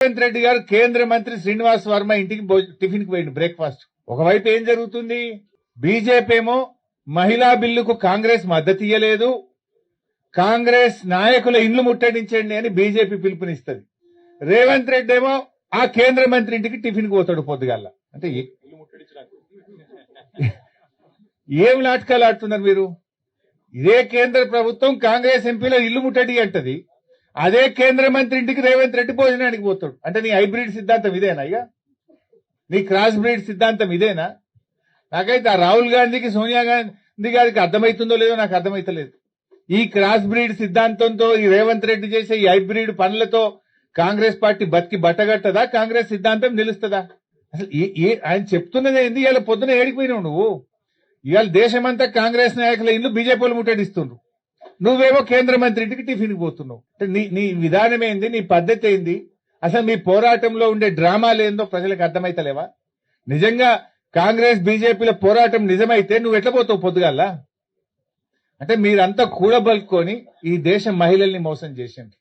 రేవంత్ రెడ్డి గారు కేంద్ర మంత్రి శ్రీనివాస్ వర్మ ఇంటికి టిఫిన్ కి పోయింది బ్రేక్ఫాస్ట్. ఒకవైపు ఏం జరుగుతుంది, బీజేపీ ఏమో మహిళా బిల్లుకు కాంగ్రెస్ మద్దతు ఇయ్యలేదు, కాంగ్రెస్ నాయకుల ఇండ్లు ముట్టడించండి అని బీజేపీ పిలుపునిస్తుంది. రేవంత్ రెడ్డి ఏమో ఆ కేంద్ర మంత్రి ఇంటికి టిఫిన్ కి పోతాడు పొద్దుగాల. అంటే ఏం నాటకాలు ఆడుతున్నారు మీరు? ఇదే కేంద్ర ప్రభుత్వం కాంగ్రెస్ ఎంపీలో ఇల్లు ముట్టడి అంటది, అదే కేంద్ర మంత్రి ఇంటికి రేవంత్ రెడ్డి భోజనానికి పోతాడు. అంటే నీ హైబ్రిడ్ సిద్ధాంతం ఇదేనా? ఇక నీ క్రాస్ బ్రీడ్ సిద్ధాంతం ఇదేనా? నాకైతే ఆ రాహుల్ గాంధీకి సోనియా గాంధీ గారికి అర్థమవుతుందో లేదో నాకు అర్థమైతలేదు. ఈ క్రాస్ బ్రీడ్ సిద్ధాంతంతో ఈ రేవంత్ రెడ్డి చేసే ఈ హైబ్రిడ్ పనులతో కాంగ్రెస్ పార్టీ బతికి బట్టగట్టదా? కాంగ్రెస్ సిద్ధాంతం నిలుస్తుందా? అసలు ఆయన చెప్తున్నది ఏంది? ఇవాళ పొద్దున ఏడిపోయినావు నువ్వు. ఇవాళ దేశమంతా కాంగ్రెస్ నాయకుల ఇల్లు బీజేపీలు ముట్టడిస్తుండ్రు, నువ్వేమో కేంద్ర మంత్రి ఇంటికి టిఫిన్ పోతున్నావు. అంటే నీ విధానం ఏంది? నీ పద్ధతి ఏంది? అసలు మీ పోరాటంలో ఉండే డ్రామాలు ఏందో ప్రజలకు అర్థమైతలేవా? నిజంగా కాంగ్రెస్ బీజేపీల పోరాటం నిజమైతే నువ్వు ఎట్లా పోతావు పొద్దుగాల? అంటే మీరంతా కూడబలుకొని ఈ దేశ మహిళల్ని మోసం చేసిండ్రు.